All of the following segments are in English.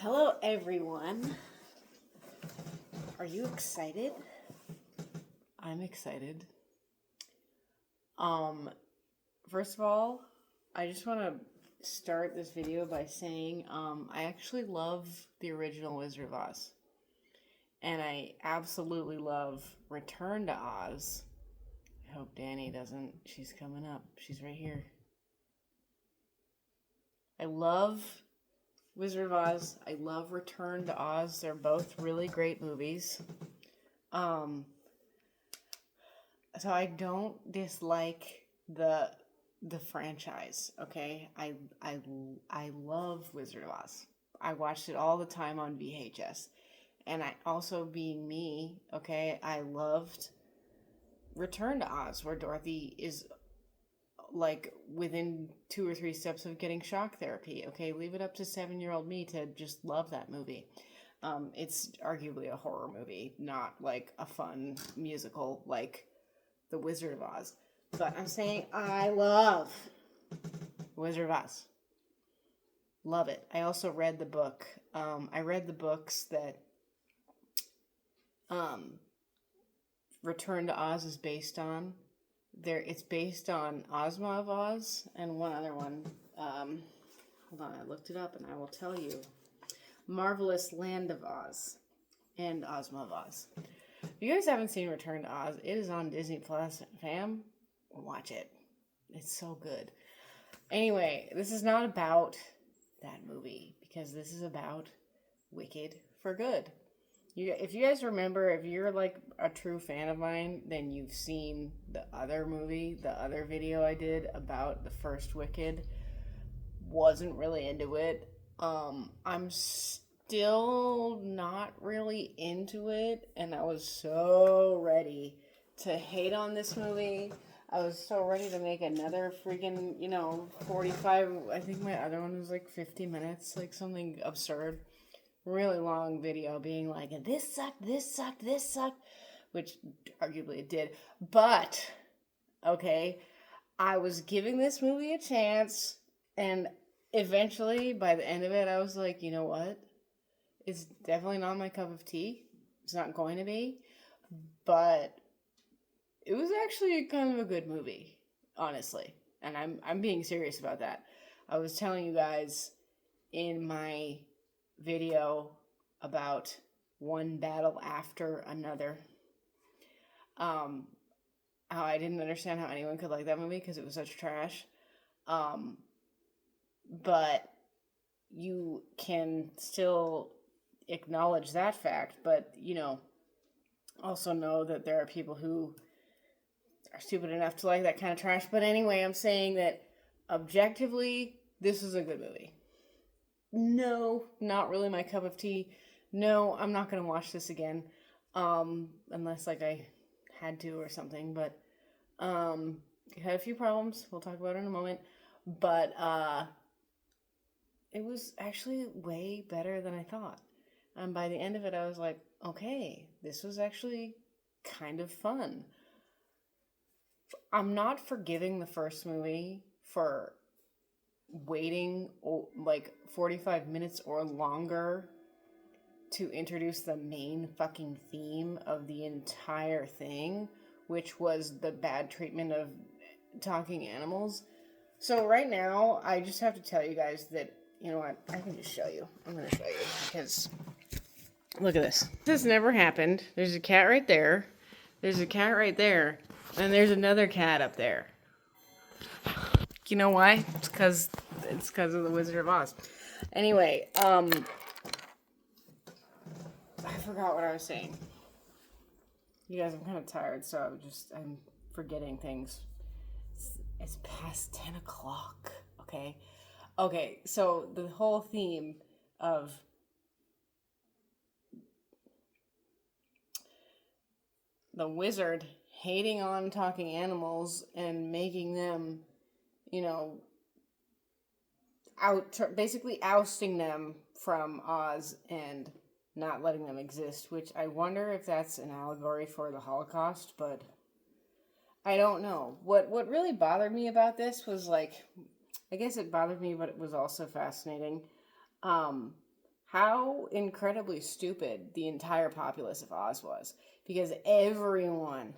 Hello, everyone. Are you excited? I'm excited. First of all, I just want to start this video by saying I actually love the original Wizard of Oz. And I absolutely love Return to Oz. I hope Danny doesn't. She's coming up. She's right here. I love Wizard of Oz. I love Return to Oz. They're both really great movies. So I don't dislike the franchise, okay? I love Wizard of Oz. I watched it all the time on VHS. And I also, being me, okay, I loved Return to Oz, where Dorothy is like within 2 or 3 steps of getting shock therapy. Okay, leave it up to 7-year-old me to just love that movie. It's arguably a horror movie, not like a fun musical like The Wizard of Oz. But I'm saying I love Wizard of Oz. Love it. I also read the book. I read the books that Return to Oz is based on. It's based on Ozma of Oz and one other one. Hold on, I looked it up and I will tell you. Marvelous Land of Oz and Ozma of Oz. If you guys haven't seen Return to Oz, it is on Disney Plus. Fam, watch it. It's so good. Anyway, this is not about that movie because this is about Wicked for Good. If you guys remember, if you're like a true fan of mine, then you've seen the other movie, the other video I did about the first Wicked. Wasn't really into it. I'm still not really into it, and I was so ready to hate on this movie. I was so ready to make another freaking, 45, I think my other one was like 50 minutes, like something absurd. Really long video being like, this sucked, this sucked, this sucked, which arguably it did. But, okay, I was giving this movie a chance, and eventually, by the end of it, I was like, you know what? It's definitely not my cup of tea. It's not going to be. But it was actually kind of a good movie, honestly. And I'm being serious about that. I was telling you guys in my video about one battle after another, how I didn't understand how anyone could like that movie because it was such trash. But you can still acknowledge that fact, but also know that there are people who are stupid enough to like that kind of trash. But anyway, I'm saying that objectively, this is a good movie. No, not really my cup of tea. No, I'm not going to watch this again. Unless like I had to or something, but it had a few problems. We'll talk about it in a moment. But it was actually way better than I thought. And by the end of it, I was like, okay, this was actually kind of fun. I'm not forgiving the first movie for waiting like 45 minutes or longer to introduce the main fucking theme of the entire thing, which was the bad treatment of talking animals. So right now, I just have to tell you guys that, you know what, I can just show you. I'm going to show you because look at this. This has never happened. There's a cat right there. There's a cat right there. And there's another cat up there. You know why? It's because of the Wizard of Oz. Anyway, I forgot what I was saying. You guys, I'm kind of tired, so I'm forgetting things. It's past 10 o'clock, okay? Okay, so the whole theme of the wizard hating on talking animals and making them, basically ousting them from Oz and not letting them exist, which I wonder if that's an allegory for the Holocaust, but I don't know. What really bothered me about this was, like, I guess it bothered me, but it was also fascinating. how incredibly stupid the entire populace of Oz was. Because everyone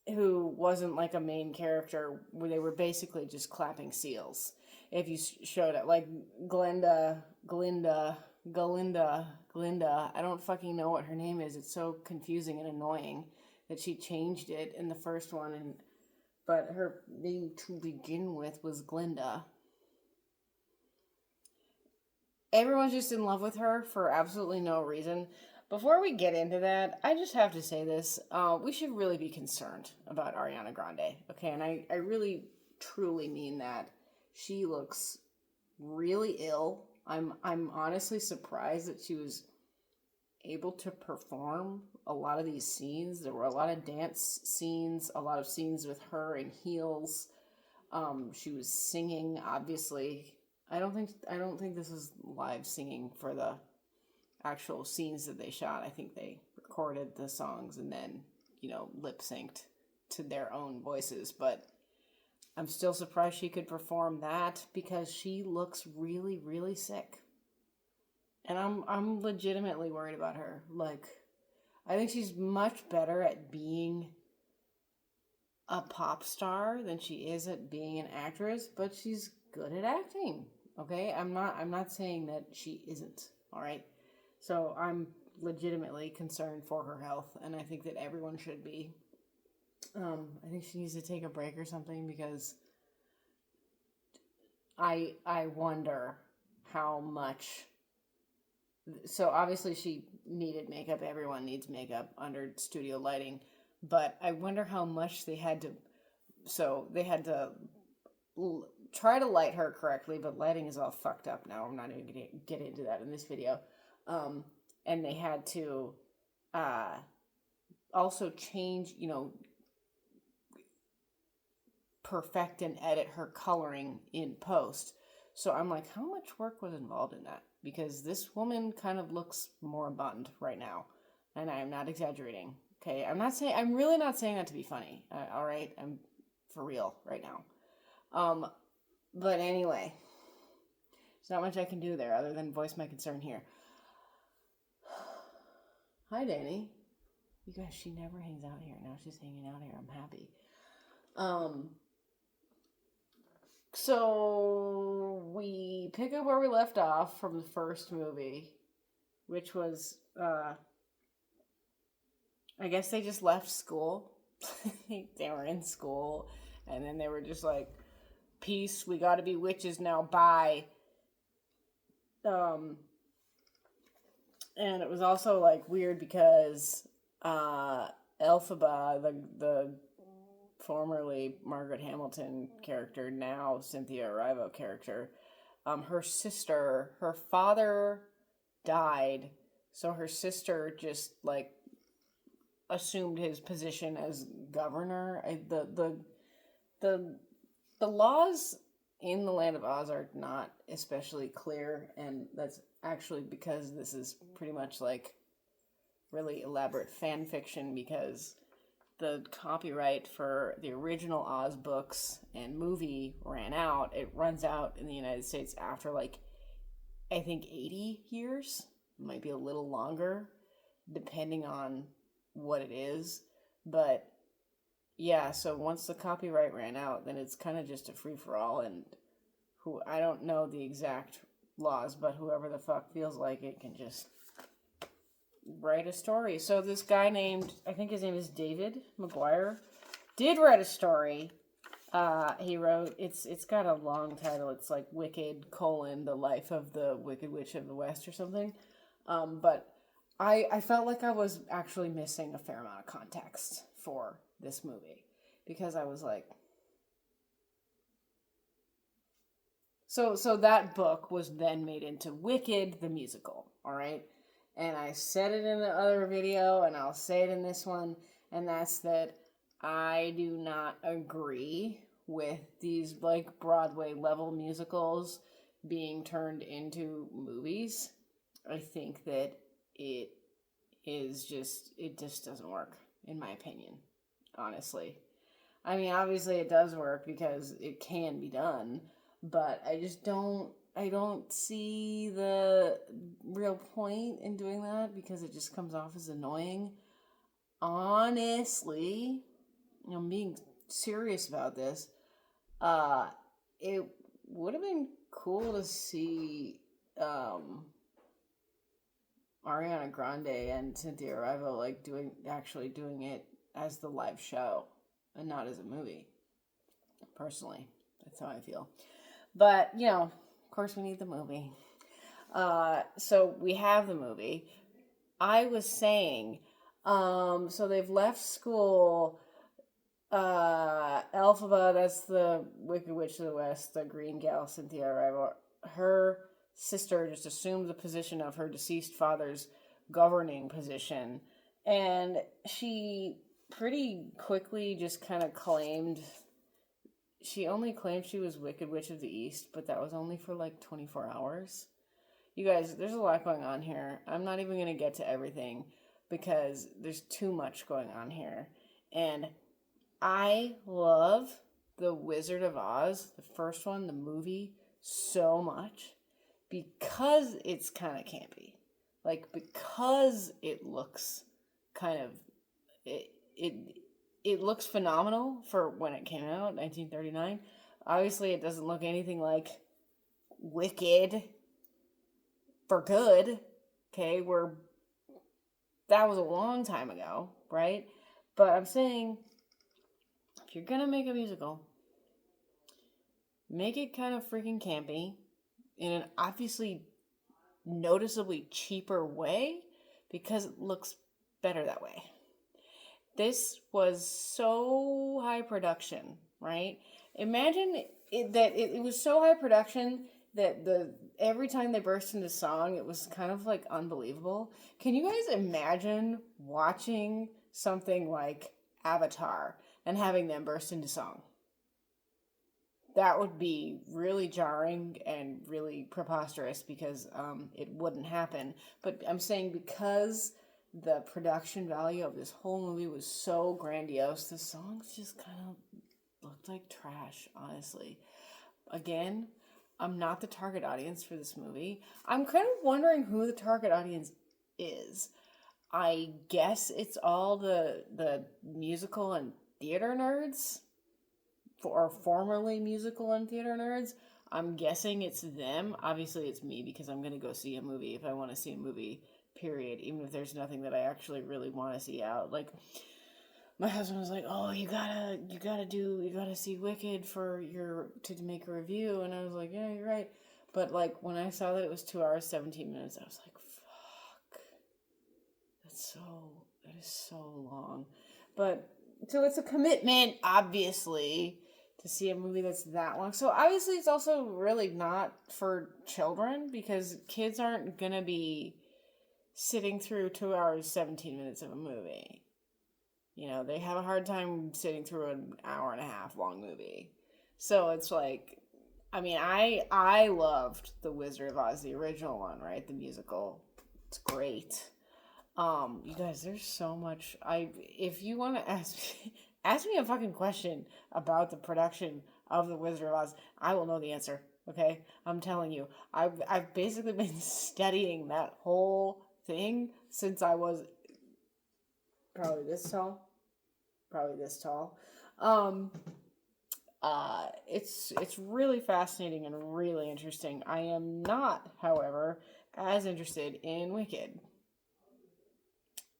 who wasn't like a main character, they were basically just clapping seals. If you showed it, like Glinda, I don't fucking know what her name is. It's so confusing and annoying that she changed it in the first one, but her name to begin with was Glinda. Everyone's just in love with her for absolutely no reason. Before we get into that, I just have to say this. We should really be concerned about Ariana Grande, okay? And I really, truly mean that. She looks really ill. I'm honestly surprised that she was able to perform a lot of these scenes. There were a lot of dance scenes, a lot of scenes with her in heels. She was singing, obviously. I don't think this was live singing for the actual scenes that they shot. I think they recorded the songs and then, lip synced to their own voices. But I'm still surprised she could perform that because she looks really, really sick. And I'm legitimately worried about her. Like, I think she's much better at being a pop star than she is at being an actress, but she's good at acting. Okay? I'm not saying that she isn't, all right? So I'm legitimately concerned for her health, and I think that everyone should be. I think she needs to take a break or something because I wonder how much. So obviously she needed makeup. Everyone needs makeup under studio lighting, but I wonder how much they had to. So they had to try to light her correctly, but lighting is all fucked up now. I'm not even gonna get into that in this video. And they had to also change, perfect and edit her coloring in post. So I'm like, how much work was involved in that? Because this woman kind of looks moribund right now, and I am not exaggerating. Okay, I'm really not saying that to be funny. All right, I'm for real right now. But anyway, there's not much I can do there other than voice my concern here. Hi, Danny. You guys, she never hangs out here. Now she's hanging out here. I'm happy. So we pick up where we left off from the first movie, which was, I guess they just left school. They were in school, and then they were just like, peace, we gotta be witches now, bye. And it was also like weird because Elphaba, the formerly Margaret Hamilton character, now Cynthia Erivo character, her father died, so her sister just like assumed his position as governor. The laws in the Land of Oz are not especially clear, and that's actually because this is pretty much like really elaborate fan fiction, because the copyright for the original Oz books and movie ran out. It runs out in the United States after like, I think 80 years, might be a little longer, depending on what it is. But yeah, so once the copyright ran out, then it's kind of just a free-for-all, and I don't know the exact laws, but whoever the fuck feels like it can just write a story. So this guy named, I think his name is David McGuire, did write a story. He wrote, it's got a long title. It's like Wicked: The Life of the Wicked Witch of the West or something. But I felt like I was actually missing a fair amount of context for this movie, because I was like, so that book was then made into Wicked the musical, all right? And I said it in the other video, and I'll say it in this one, and that's that I do not agree with these like Broadway level musicals being turned into movies. I think that it just doesn't work, in my opinion, honestly. I mean, obviously it does work because it can be done, but I just don't don't see the real point in doing that because it just comes off as annoying. Honestly, I'm being serious about this. It would have been cool to see Ariana Grande and Cynthia Erivo like actually doing it as the live show and not as a movie. Personally, that's how I feel. But of course, we need the movie. So we have the movie. I was saying, so they've left school. Elphaba, that's the Wicked Witch of the West, the green gal, Cynthia Erivo. Her sister just assumed the position of her deceased father's governing position, and she pretty quickly just kind of claimed. She only claimed she was Wicked Witch of the East, but that was only for like 24 hours. You guys, there's a lot going on here. I'm not even going to get to everything because there's too much going on here. And I love The Wizard of Oz, the first one, the movie, so much because it's kind of campy. Like, because it looks kind of... It looks phenomenal for when it came out, 1939. Obviously, it doesn't look anything like Wicked for good, okay? That was a long time ago, right? But I'm saying, if you're gonna make a musical, make it kind of freaking campy in an obviously noticeably cheaper way because it looks better that way. This was so high production, right? Imagine it was so high production that every time they burst into song, it was kind of like unbelievable. Can you guys imagine watching something like Avatar and having them burst into song? That would be really jarring and really preposterous because it wouldn't happen. But I'm saying because the production value of this whole movie was so grandiose, the songs just kind of looked like trash, honestly. Again, I'm not the target audience for this movie. I'm kind of wondering who the target audience is. I guess it's all the musical and theater nerds, or formerly musical and theater nerds. I'm guessing it's them. Obviously, it's me because I'm going to go see a movie if I want to see a movie, period, even if there's nothing that I actually really want to see out. Like, my husband was like, "Oh, you gotta see Wicked to make a review," and I was like, "Yeah, you're right." But like when I saw that it was 2 hours 17 minutes, I was like, "Fuck, that is so long." But so it's a commitment, obviously, to see a movie that's that long. So obviously, it's also really not for children because kids aren't gonna be sitting through 2 hours 17 minutes of a movie. They have a hard time sitting through an hour and a half long movie. So it's like, I mean, I loved The Wizard of Oz, the original one, right? The musical. It's great. You guys, there's so much. If you want to ask me a fucking question about the production of The Wizard of Oz, I will know the answer. Okay, I'm telling you, I've basically been studying that whole thing since I was probably this tall. It's really fascinating and really interesting. I am not, however, as interested in Wicked.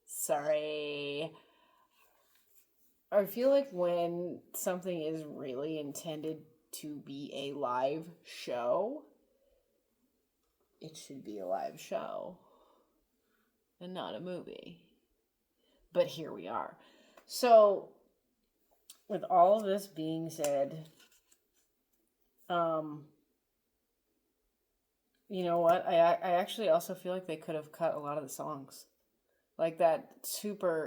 Sorry. I feel like when something is really intended to be a live show, it should be a live show and not a movie. But here we are. So, with all of this being said, you know what? I actually also feel like they could have cut a lot of the songs. Like that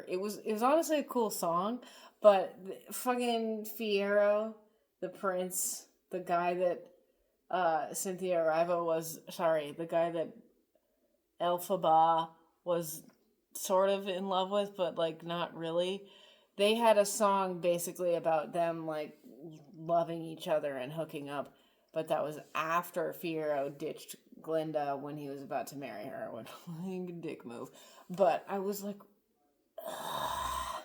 it was honestly a cool song, but fucking Fiyero, the prince, the guy that Cynthia Erivo the guy that Elphaba was sort of in love with, but like not really. They had a song basically about them like loving each other and hooking up. but that was after Fiyero ditched Glinda when he was about to marry her. What a dick move. But I was like, ugh.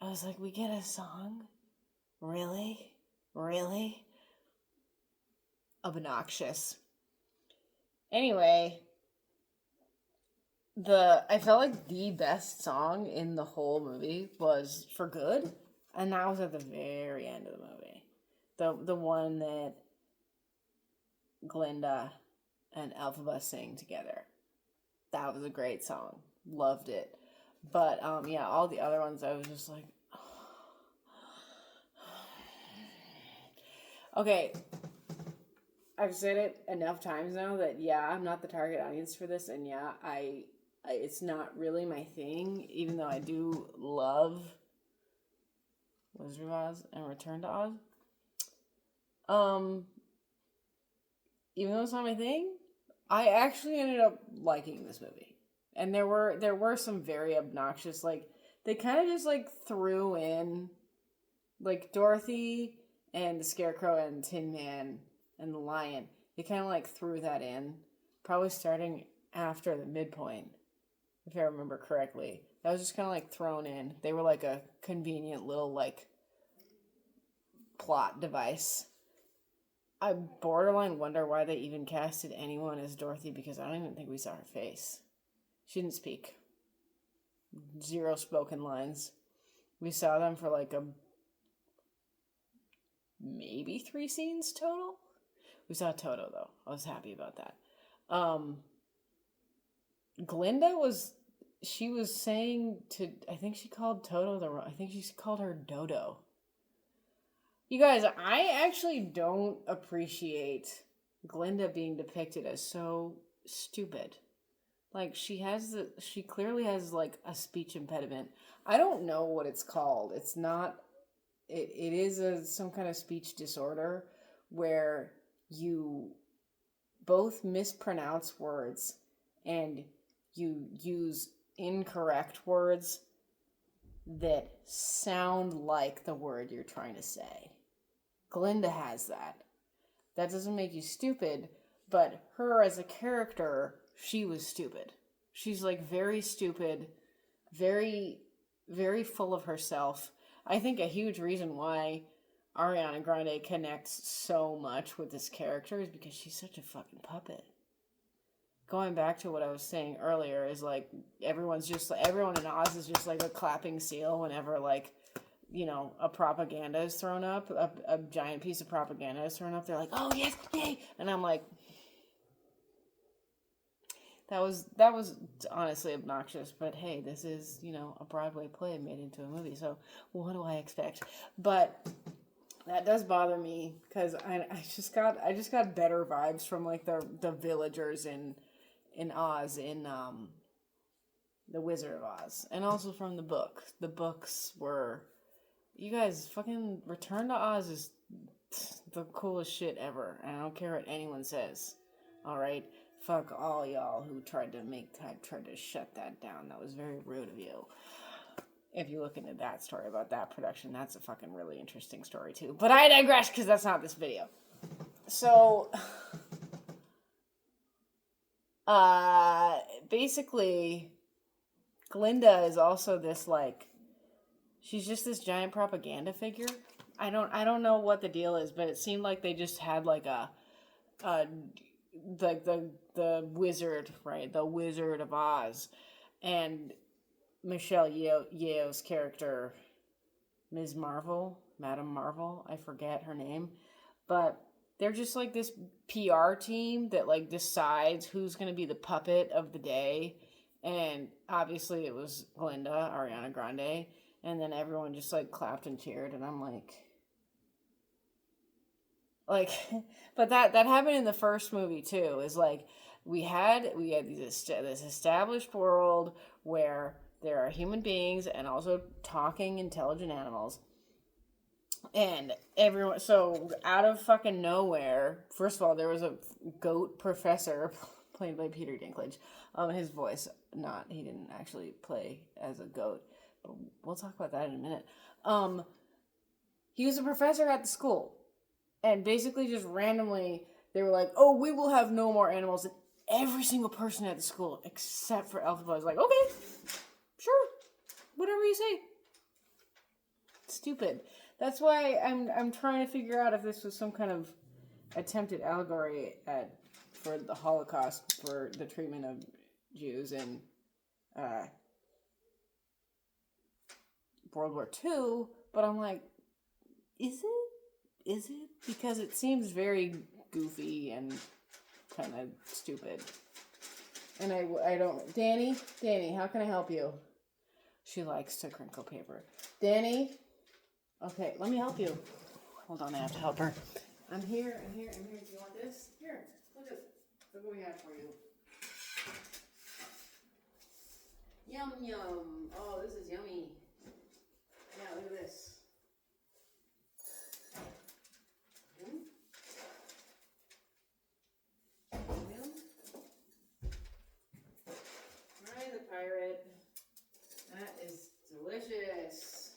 I was like, we get a song? Really? Really? Obnoxious. Anyway, I felt like the best song in the whole movie was For Good, and that was at the very end of the movie. The one that Glinda and Elphaba sing together. That was a great song. Loved it. But yeah, all the other ones I was just like, okay, I've said it enough times now that yeah, I'm not the target audience for this, and yeah, I it's not really my thing, even though I do love Wizard of Oz and Return to Oz. Even though it's not my thing, I actually ended up liking this movie. And there were some very obnoxious, like, they kind of just like threw in like Dorothy and the Scarecrow and Tin Man and the Lion. They kind of like threw that in, probably starting after the midpoint, if I remember correctly. That was just kind of like thrown in. They were like a convenient little like plot device. I borderline wonder why they even casted anyone as Dorothy, because I don't even think we saw her face. She didn't speak. 0 spoken lines. We saw them for like maybe 3 scenes total. We saw Toto though. I was happy about that. Glinda was saying to, I think she called Toto I think she called her Dodo. You guys, I actually don't appreciate Glinda being depicted as so stupid. Like, she clearly has like a speech impediment. I don't know what it's called. It's not, it is some kind of speech disorder where you both mispronounce words and you use incorrect words that sound like the word you're trying to say. Glinda has that. That doesn't make you stupid, but her as a character, she was stupid. She's like very stupid, very, very full of herself. I think a huge reason why Ariana Grande connects so much with this character is because she's such a fucking puppet. Going back to what I was saying earlier is like everyone in Oz is just like a clapping seal whenever like, you know, a propaganda is thrown up, a giant piece of propaganda is thrown up. They're like, oh yes, yay, and I'm like, that was honestly obnoxious. But hey, this is, you know, a Broadway play made into a movie, so what do I expect? But that does bother me because I just got better vibes from like the villagers in Oz, in The Wizard of Oz, and also from the book. The books were, you guys, fucking Return to Oz is the coolest shit ever, and I don't care what anyone says. All right, fuck all y'all who tried to shut that down. That was very rude of you. If you look into that story about that production, that's a fucking really interesting story too. But I digress because that's not this video. So, basically, Glinda is also this like, she's just this giant propaganda figure. I don't know what the deal is, but it seemed like they just had like the wizard, right? The Wizard of Oz, and Michelle Yeoh's character, Ms. Marvel, Madame Marvel, I forget her name, but they're just like this PR team that like decides who's going to be the puppet of the day, and obviously it was Glinda, Ariana Grande, and then everyone just like clapped and cheered, and I'm like, but that happened in the first movie too. Is like we had this established world where there are human beings and also talking intelligent animals. And everyone, so out of fucking nowhere, first of all, there was a goat professor played by Peter Dinklage. His voice, he didn't actually play as a goat, but we'll talk about that in a minute. He was a professor at the school, And basically just randomly, they were like, oh, we will have no more animals. And every single person at the school, except for Elphaba, was like, okay, sure, whatever you say. Stupid. That's why I'm trying to figure out if this was some kind of attempted allegory for the Holocaust, for the treatment of Jews in World War II. But I'm like, is it? Is it? Because it seems very goofy and kind of stupid. And I don't... Danny, how can I help you? She likes to crinkle paper. Danny? Okay, let me help you. Hold on, I have to help her. I'm here. Do you want this? Here, look what we have for you. Yum, yum. Oh, this is yummy. Yeah, look at this. Hi, the pirate. That is delicious.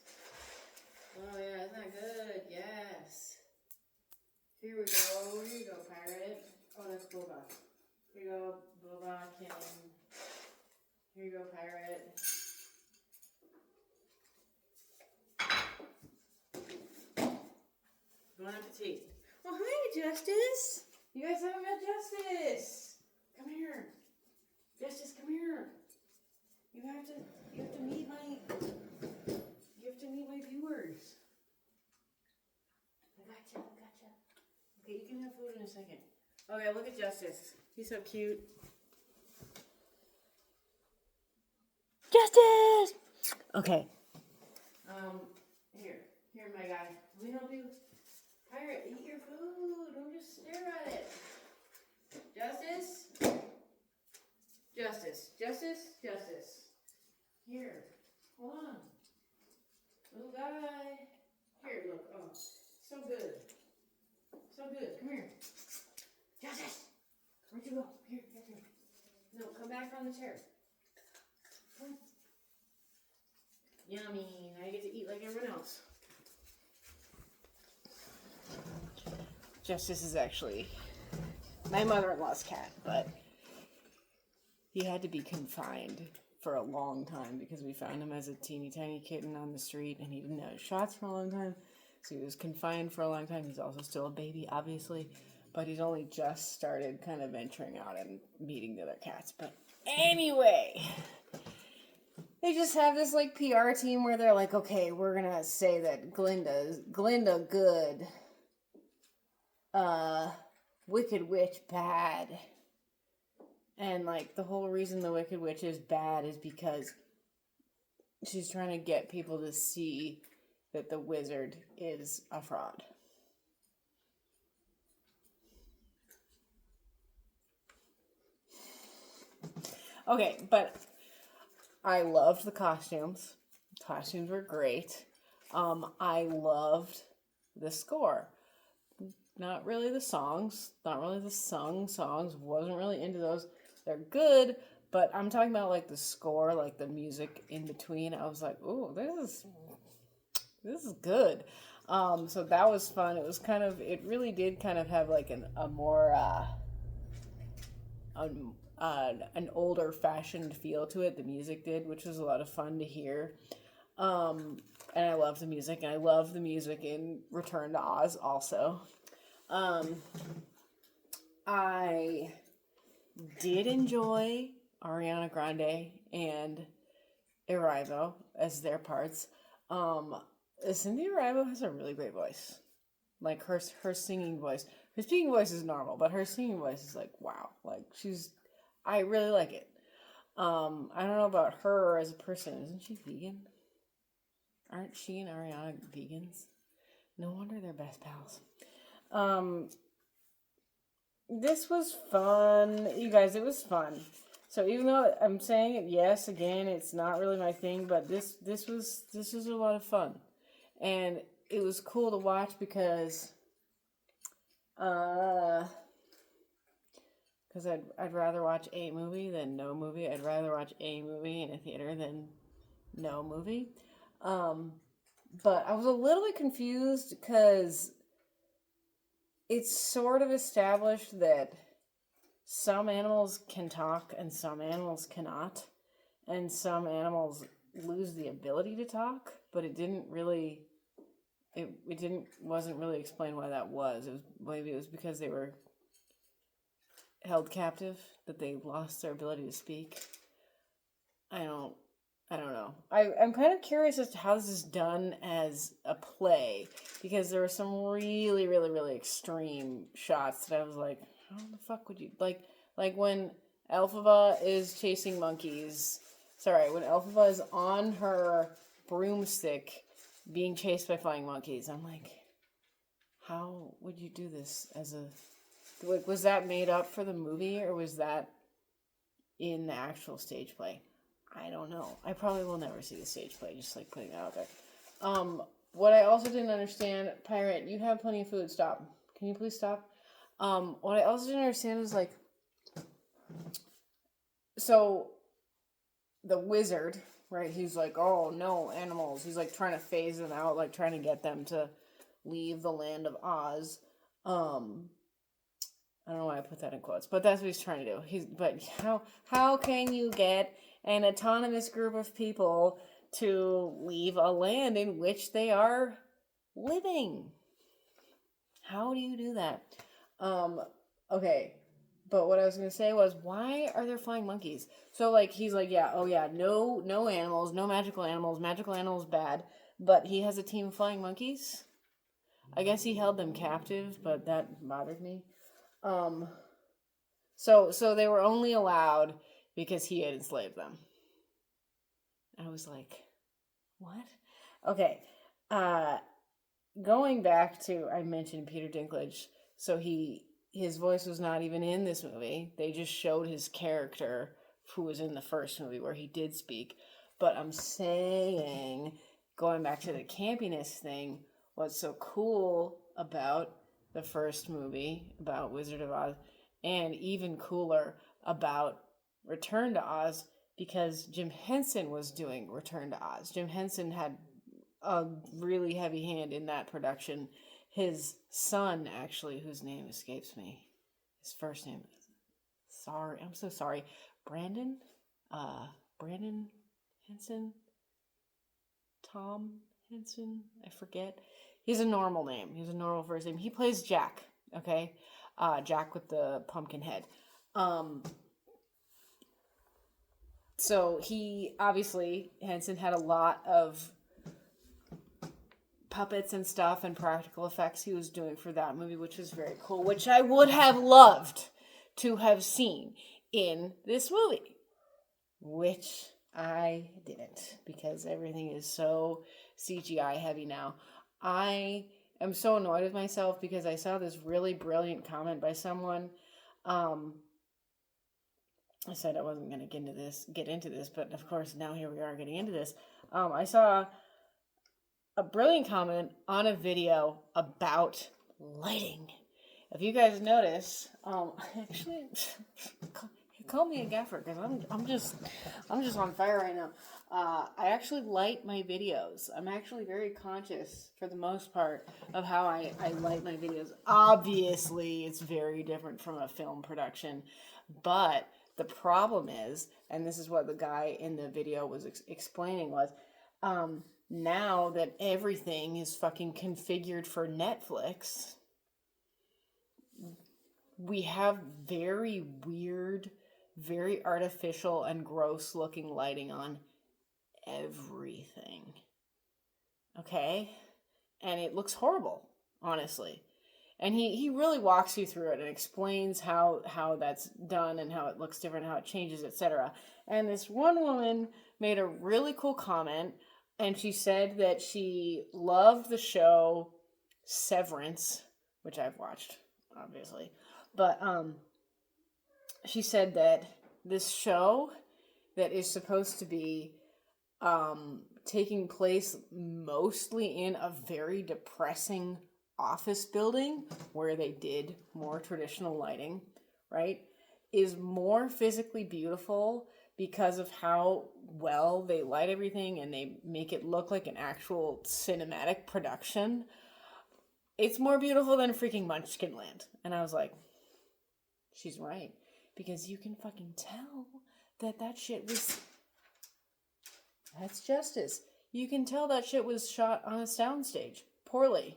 Oh yeah, isn't that good? Yes. Here we go. Here you go, pirate. Oh, that's Boba. Here you go, Boba King. Here you go, pirate. Bon appetit. Oh, hi, Justice. You guys haven't met Justice. Come here. Justice, come here. You have to meet my viewers. I gotcha. Okay, you can have food in a second. Okay, look at Justice. He's so cute. Justice! Okay. Here, my guy. Let me help you. Pirate, eat your food. Don't just stare at it. Justice. Here, hold on. Little guy. Here, look. Oh, so good. Come here. Justice! Where'd you go? Here. No, come back on the chair. Come. Yummy. Now you get to eat like everyone else. Justice is actually my mother-in-law's cat, but he had to be confined for a long time because we found him as a teeny tiny kitten on the street and he didn't have shots for a long time. So he was confined for a long time. He's also still a baby, obviously, but he's only just started kind of venturing out and meeting the other cats. But anyway, they just have this like PR team where they're like, okay, we're gonna say that Glinda good, Wicked Witch bad. And like the whole reason the Wicked Witch is bad is because she's trying to get people to see that the wizard is a fraud. Okay, but I loved the costumes. Costumes were great. I loved the score. Not really the songs. Not really the sung songs. Wasn't really into those. They're good, but I'm talking about like the score, like the music in between. I was like, ooh, this is good. So that was fun. It really did kind of have like an older fashioned feel to it. The music did, which was a lot of fun to hear. And I love the music, and I love the music in Return to Oz also. I did enjoy Ariana Grande and Erivo as their parts. Cindy Erivo has a really great voice. Like her singing voice. Her speaking voice is normal, but her singing voice is like, wow. Like I really like it. I don't know about her as a person. Isn't she vegan? Aren't she and Ariana vegans? No wonder they're best pals. This was fun. You guys, it was fun. So even though I'm saying it, yes, again, it's not really my thing, but this was a lot of fun. And it was cool to watch because I'd rather watch a movie than no movie. I'd rather watch a movie in a theater than no movie. But I was a little bit confused because it's sort of established that some animals can talk and some animals cannot, and some animals lose the ability to talk, but it didn't really wasn't really explained why that was. Maybe it was because they were held captive that they lost their ability to speak. I don't know. I'm kind of curious as to how this is done as a play, because there were some really, really, really extreme shots that I was like, how the fuck would you like when Elphaba is chasing monkeys. Sorry, when Elphaba is on her broomstick being chased by flying monkeys. I'm like, how would you do this as a like, was that made up for the movie or was that in the actual stage play? I don't know. I probably will never see the stage play, just like putting that out there. What I also didn't understand, Pirate, you have plenty of food. Stop. Can you please stop? What I also didn't understand is like, so the wizard, right? He's like, oh no, animals. He's like trying to phase them out, like trying to get them to leave the land of Oz. I don't know why I put that in quotes, but that's what he's trying to do. But how can you get an autonomous group of people to leave a land in which they are living? How do you do that? Okay. But what I was gonna say was, why are there flying monkeys? So like he's like, yeah, oh yeah, no animals, no magical animals. Magical animals bad. But he has a team of flying monkeys. I guess he held them captive, but that bothered me. So they were only allowed because he had enslaved them. I was like, what? Okay. Going back to, I mentioned Peter Dinklage. So his voice was not even in this movie. They just showed his character who was in the first movie where he did speak. But I'm saying, going back to the campiness thing, what's so cool about the first movie, about Wizard of Oz, and even cooler about Return to Oz, because Jim Henson was doing Return to Oz. Jim Henson had a really heavy hand in that production. His son, actually, whose name escapes me, his first name, sorry, I'm so sorry, Brandon Henson, Tom Henson, I forget. He's a normal name. He's a normal first name. He plays Jack, okay? Jack with the pumpkin head. So he, obviously, Henson had a lot of puppets and stuff and practical effects he was doing for that movie, which was very cool, which I would have loved to have seen in this movie, which I didn't, because everything is so CGI heavy now. I am so annoyed with myself because I saw this really brilliant comment by someone. I said I wasn't going to get into this, but of course now here we are getting into this. I saw a brilliant comment on a video about lighting. If you guys notice, actually, call me a gaffer because I'm just on fire right now. I actually light my videos. I'm actually very conscious, for the most part, of how I light my videos. Obviously, it's very different from a film production, but the problem is, and this is what the guy in the video was explaining, was now that everything is fucking configured for Netflix, we have very weird, very artificial and gross looking lighting on everything. Okay? And it looks horrible, honestly. And he really walks you through it and explains how that's done and how it looks different, how it changes, etc. And this one woman made a really cool comment, and she said that she loved the show Severance, which I've watched, obviously. But she said that this show that is supposed to be taking place mostly in a very depressing office building where they did more traditional lighting, right, is more physically beautiful because of how well they light everything and they make it look like an actual cinematic production it's more beautiful than freaking Munchkin Land. And I was like, she's right. Because you can fucking tell that shit was... That's justice. You can tell that shit was shot on a soundstage. Poorly.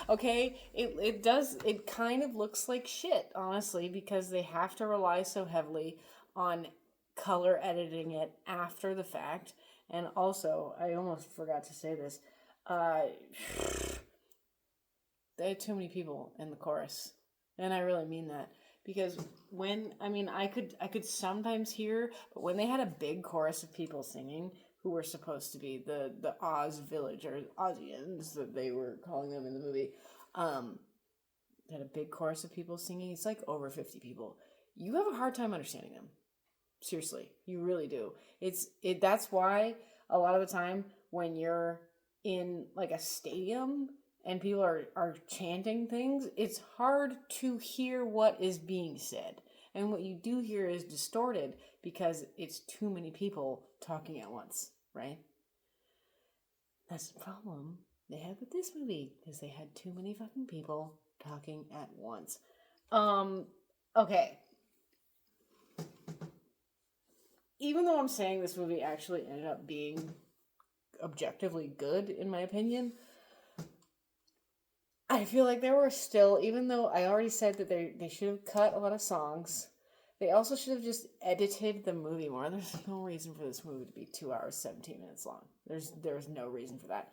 Okay? It kind of looks like shit, honestly, because they have to rely so heavily on color editing it after the fact. And also, I almost forgot to say this, they had too many people in the chorus. And I really mean that. Because I could sometimes hear, but when they had a big chorus of people singing, who were supposed to be the Oz village, or Ozians, that they were calling them in the movie, had a big chorus of people singing. It's like over 50 people. You have a hard time understanding them. Seriously, you really do. That's why a lot of the time when you're in like a stadium and people are chanting things, it's hard to hear what is being said. And what you do hear is distorted because it's too many people talking at once, right? That's the problem they had with this movie, because they had too many fucking people talking at once. Okay. Even though I'm saying this movie actually ended up being objectively good, in my opinion, I feel like there were still, even though I already said that they should have cut a lot of songs, they also should have just edited the movie more. There's no reason for this movie to be 2 hours, 17 minutes long. There's no reason for that.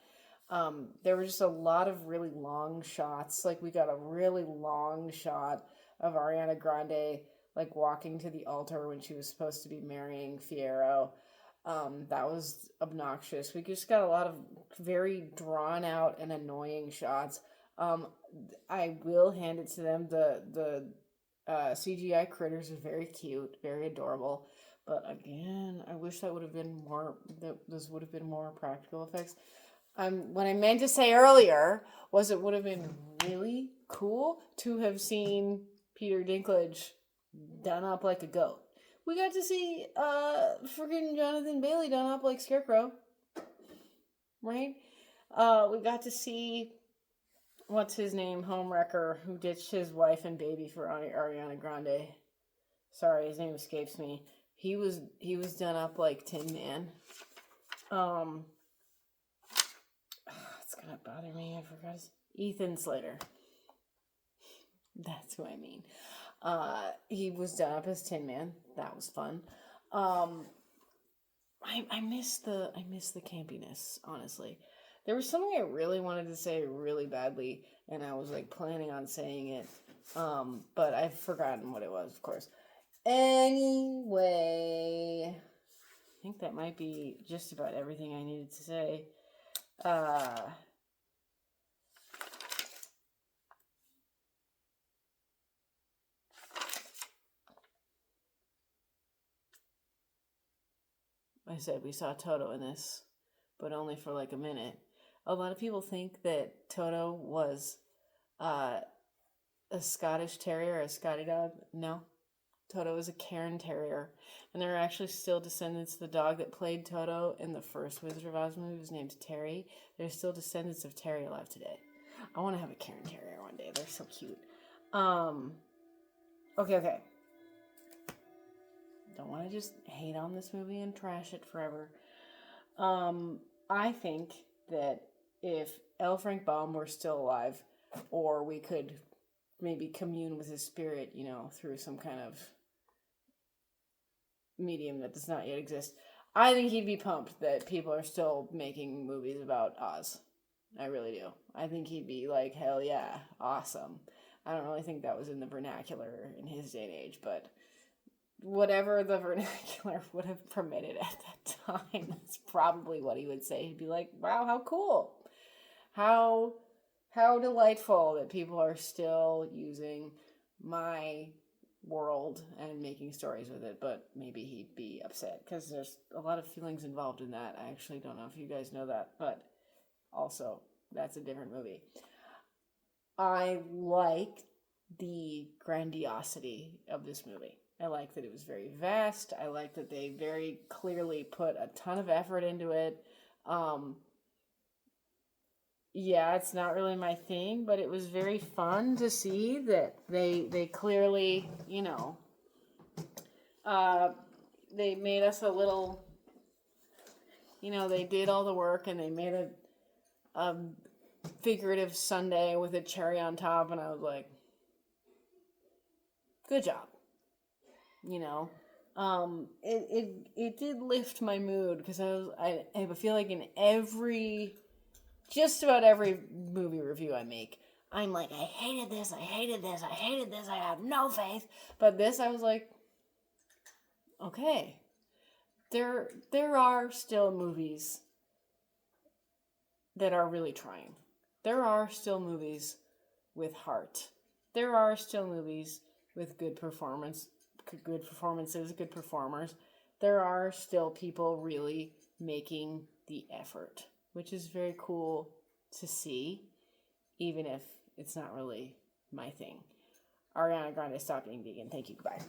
There were just a lot of really long shots. Like, we got a really long shot of Ariana Grande, like, walking to the altar when she was supposed to be marrying Fiyero. That was obnoxious. We just got a lot of very drawn out and annoying shots. I will hand it to them. The CGI critters are very cute, very adorable. But again, I wish that would have been more. That this would have been more practical effects. What I meant to say earlier was it would have been really cool to have seen Peter Dinklage done up like a goat. We got to see freaking Jonathan Bailey done up like Scarecrow, right? We got to see, what's his name, Homewrecker, who ditched his wife and baby for Ariana Grande. Sorry, his name escapes me. He was done up like Tin Man. It's gonna bother me. I forgot his... Ethan Slater. That's who I mean. He was done up as Tin Man. That was fun. I miss the campiness, honestly. There was something I really wanted to say really badly, and I was like planning on saying it, but I've forgotten what it was, of course. Anyway, I think that might be just about everything I needed to say. I said we saw Toto in this, but only for like a minute. A lot of people think that Toto was a Scottish Terrier, a Scotty dog. No. Toto is a Cairn Terrier. And there are actually still descendants of the dog that played Toto in the first Wizard of Oz movie. His name's Terry. There's still descendants of Terry alive today. I want to have a Cairn Terrier one day. They're so cute. Okay. Don't want to just hate on this movie and trash it forever. I think that if L. Frank Baum were still alive, or we could maybe commune with his spirit, through some kind of medium that does not yet exist, I think he'd be pumped that people are still making movies about Oz. I really do. I think he'd be like, hell yeah, awesome. I don't really think that was in the vernacular in his day and age, but whatever the vernacular would have permitted at that time, that's probably what he would say. He'd be like, wow, how cool. How delightful that people are still using my world and making stories with it. But maybe he'd be upset because there's a lot of feelings involved in that. I actually don't know if you guys know that, but also that's a different movie. I like the grandiosity of this movie. I like that it was very vast. I like that they very clearly put a ton of effort into it. yeah, it's not really my thing, but it was very fun to see that they clearly, uh, they made us a little, they did all the work and they made a figurative sundae with a cherry on top, and I was like, good job. It did lift my mood because I feel like in just about every movie review I make, I'm like, I hated this, I hated this, I hated this, I have no faith. But this, I was like, okay, there are still movies that are really trying. There are still movies with heart. There are still movies with good performances, good performers. There are still people really making the effort, which is very cool to see, even if it's not really my thing. Ariana Grande, stop being vegan. Thank you. Goodbye.